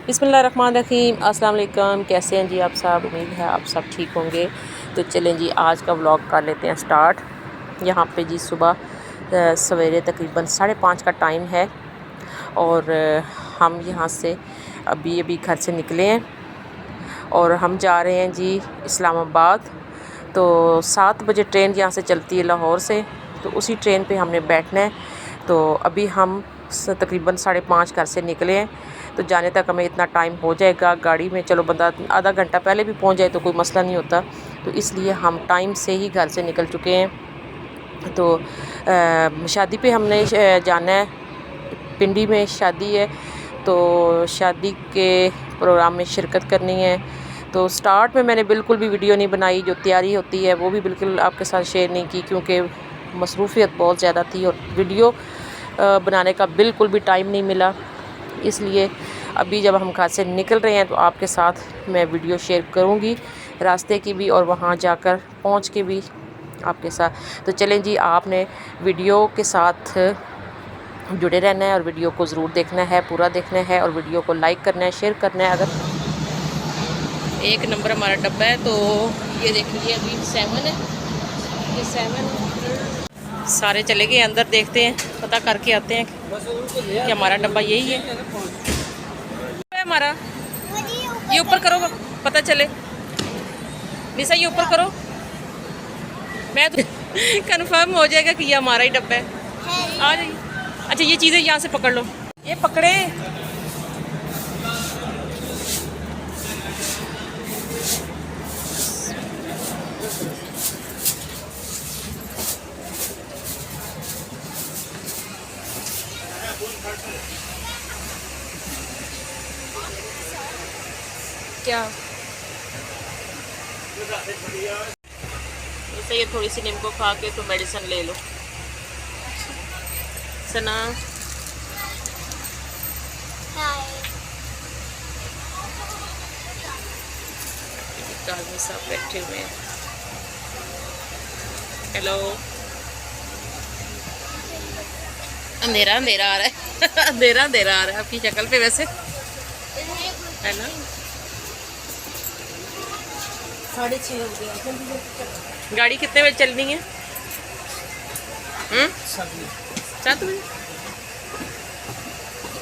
बिस्मिल्लाहिर्रहमानिर्रहीम। अस्सलाम वालेकुम। कैसे हैं जी आप सब? उम्मीद है आप सब ठीक होंगे। तो चलें जी, आज का व्लॉग कर लेते हैं स्टार्ट। यहाँ पे जी सुबह सवेरे तकरीबन 5:30 का टाइम है और हम यहाँ से अभी घर से निकले हैं और हम जा रहे हैं जी इस्लामाबाद। तो 7 बजे ट्रेन यहाँ से चलती है लाहौर से, तो उसी ट्रेन पे हमने बैठना है। तो अभी हम तकरीबन 5:30 घर से निकले हैं, तो जाने तक हमें इतना टाइम हो जाएगा। गाड़ी में चलो बंदा आधा घंटा पहले भी पहुंच जाए तो कोई मसला नहीं होता, तो इसलिए हम टाइम से ही घर से निकल चुके हैं। तो शादी पे हमने जाना है, पिंडी में शादी है, तो शादी के प्रोग्राम में शिरकत करनी है। तो स्टार्ट में मैंने बिल्कुल भी वीडियो नहीं बनाई, जो तैयारी होती है वो भी बिल्कुल आपके साथ शेयर नहीं की, क्योंकि मसरूफ़ियत बहुत ज़्यादा थी और वीडियो बनाने का बिल्कुल भी टाइम नहीं मिला। इसलिए अभी जब हम घर से निकल रहे हैं तो आपके साथ मैं वीडियो शेयर करूंगी रास्ते की भी और वहां जाकर पहुंच के भी आपके साथ। तो चलें जी, आपने वीडियो के साथ जुड़े रहना है और वीडियो को ज़रूर देखना है, पूरा देखना है और वीडियो को लाइक करना है, शेयर करना है। अगर 1 नंबर हमारा डब्बा है, तो ये देख लीजिए अभी 7 है, ये 7 सारे चले गए अंदर। देखते हैं, पता करके आते हैं कि हमारा डब्बा यही है हमारा। ये ऊपर करो, पता चले। निशा ये ऊपर करो, मैं तो कंफर्म हो जाएगा कि ये हमारा ही डब्बा है। आ जाइए। अच्छा, ये चीज़ें यहाँ से पकड़ लो, ये पकड़े। क्या जैसे ये थोड़ी सी नींबू खा के तो मेडिसिन ले लो। सना आदमी सब बैठे हुए हैं। हेलो, अंधेरा अंधेरा आ रहा है अंधेरा अंधेरा आ रहा है आपकी शक्ल पे, वैसे है ना। 6:30 हो गया। गाड़ी कितने बजे चलनी है? 7 बजे।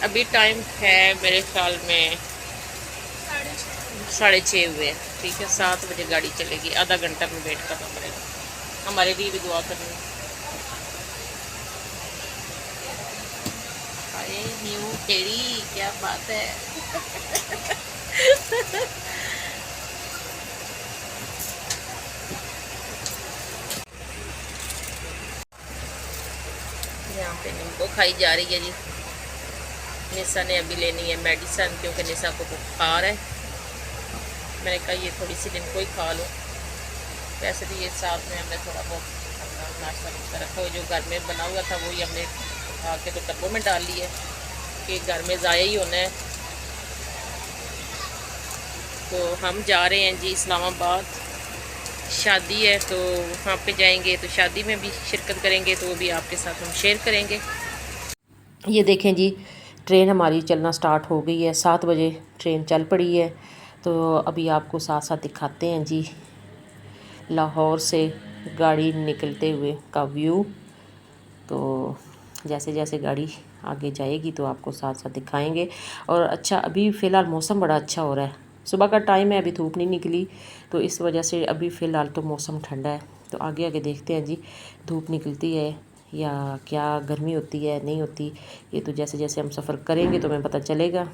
अभी टाइम है मेरे ख्याल में 6:30 हुए हैं। ठीक है, 7 बजे गाड़ी चलेगी, आधा घंटा में वेट करना पड़ेगा। हमारे लिए भी दुआ करनी। अरे न्यू टेढ़ी, क्या बात है यहाँ पे नींबू खाई जा रही है जी। निशा ने अभी लेनी है मेडिसिन, क्योंकि निशा को बुखार है। मैंने कहा ये थोड़ी सी नींबू ही खा लो। वैसे भी ये साथ में हमने थोड़ा बहुत अपना नाश्ता नुश्ता रखा हुआ, जो घर में बना हुआ था वही हमने उठा के तो डब्बों में डाल लिया कि घर में ज़ाया ही होना है। तो हम जा रहे हैं जी इस्लामाबाद, शादी है तो वहाँ पे जाएंगे, तो शादी में भी शिरकत करेंगे, तो वो भी आपके साथ हम शेयर करेंगे। ये देखें जी, ट्रेन हमारी चलना स्टार्ट हो गई है। 7 बजे ट्रेन चल पड़ी है। तो अभी आपको साथ साथ दिखाते हैं जी लाहौर से गाड़ी निकलते हुए का व्यू। तो जैसे जैसे गाड़ी आगे जाएगी तो आपको साथ साथ दिखाएंगे। और अच्छा, अभी फ़िलहाल मौसम बड़ा अच्छा हो रहा है। सुबह का टाइम है, अभी धूप नहीं निकली, तो इस वजह से अभी फ़िलहाल तो मौसम ठंडा है। तो आगे आगे देखते हैं जी, धूप निकलती है या क्या गर्मी होती है नहीं होती, ये तो जैसे जैसे हम सफ़र करेंगे तो हमें पता चलेगा।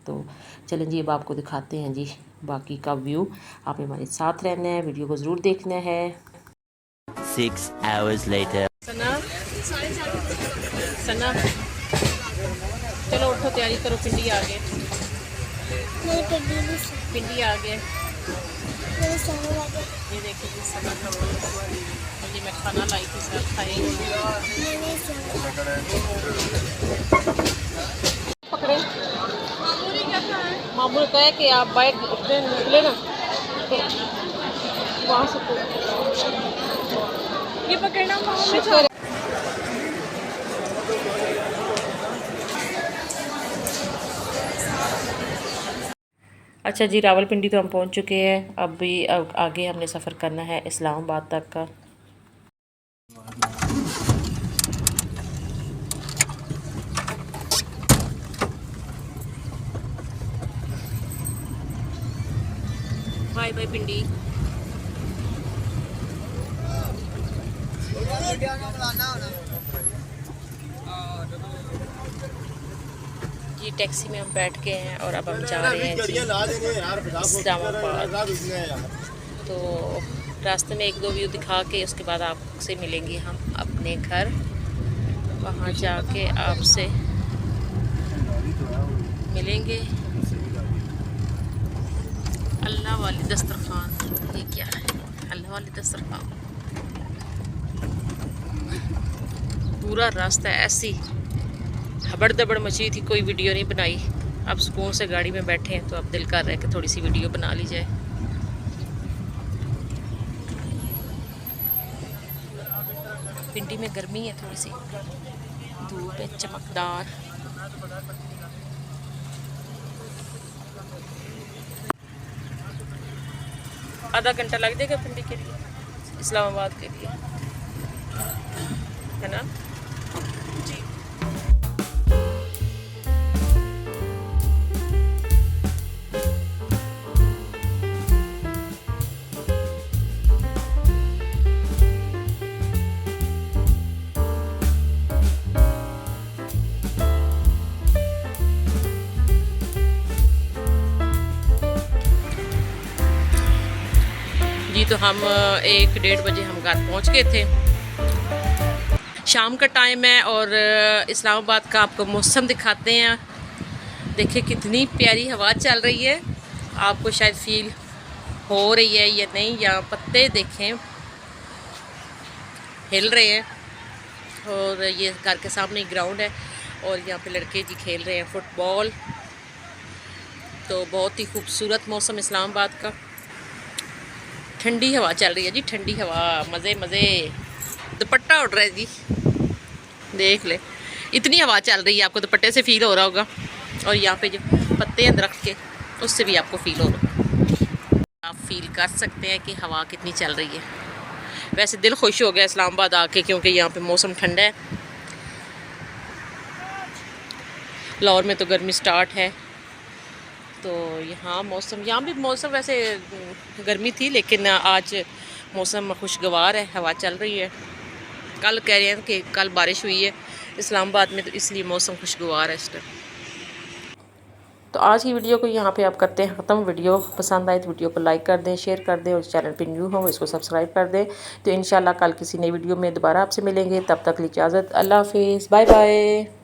तो चलें जी, अब आपको दिखाते हैं जी बाकी का व्यू। आपने हमारे साथ रहना है, वीडियो को ज़रूर देखना है। 6 hours later. सना सना चलो उठो, तैयारी करो, पिंडी आ गए। पिंडी आ गए। ये देखिए जी, सना मुझे मैं खाना लाई थी, सर खाएंगे। पकड़े, मामू ने कहा कि आप बाइक ट्रेन निकले ना तो वहाँ से ये पकड़ना शुक्र। अच्छा जी, रावलपिंडी तो हम पहुंच चुके हैं। अब आगे हमने सफ़र करना है इस्लामाबाद तक का। बाय बाय पिंडी। जी टैक्सी में हम बैठ गए हैं और अब हम जा रहे हैं जी इस्लामाबाद। तो रास्ते में 1-2 व्यू दिखा के उसके बाद आपसे मिलेंगे हम अपने घर। वहाँ जाके आपसे मिलेंगे। अल्लाह वाली दस्तरखान, ये क्या है? अल्लाह वाली दस्तरखान। पूरा रास्ता ऐसी हबड़ दबड़ मची थी, कोई वीडियो नहीं बनाई। अब सुकून से गाड़ी में बैठे हैं तो अब दिल कर रहा है कि थोड़ी सी वीडियो बना ली जाए। पिंडी में गर्मी है, थोड़ी सी धूप है चमकदार। आधा घंटा लग जाएगा पिंडी के लिए, इस्लामाबाद के लिए, है ना जी। जी तो हम 1-1:30 बजे हम घर पहुंच गए थे। शाम का टाइम है और इस्लामाबाद का आपको मौसम दिखाते हैं। देखिए कितनी प्यारी हवा चल रही है, आपको शायद फील हो रही है या नहीं। यहाँ पत्ते देखें हिल रहे हैं और ये घर के सामने ग्राउंड है और यहाँ पे लड़के जी खेल रहे हैं फुटबॉल। तो बहुत ही खूबसूरत मौसम इस्लामाबाद का। ठंडी हवा चल रही है जी, ठंडी हवा, मज़े मज़े। दुपट्टा उड़ रहा है जी, देख ले इतनी हवा चल रही है, आपको दुपट्टे से फील हो रहा होगा। और यहाँ पे जो पत्ते हैं दरख्त के, उससे भी आपको फील हो रहा होगा। आप फील कर सकते हैं कि हवा कितनी चल रही है। वैसे दिल खुश हो गया इस्लामाबाद आके, क्योंकि यहाँ पे मौसम ठंडा है। लाहौर में तो गर्मी स्टार्ट है, तो यहाँ भी मौसम वैसे गर्मी थी, लेकिन आज मौसम खुशगवार है, हवा चल रही है। कल कह रहे हैं कि कल बारिश हुई है इस्लामाबाद में, तो इसलिए मौसम खुशगवार है इस टाइम। तो आज की वीडियो को यहाँ पे आप करते हैं ख़त्म। वीडियो पसंद आए तो वीडियो को लाइक कर दें, शेयर कर दें और चैनल पे न्यू हो इसको सब्सक्राइब कर दें। तो इंशाल्लाह कल किसी नई वीडियो में दोबारा आपसे मिलेंगे। तब तक के लिए इजाज़त, अल्लाह हाफिज़, बाय बाय।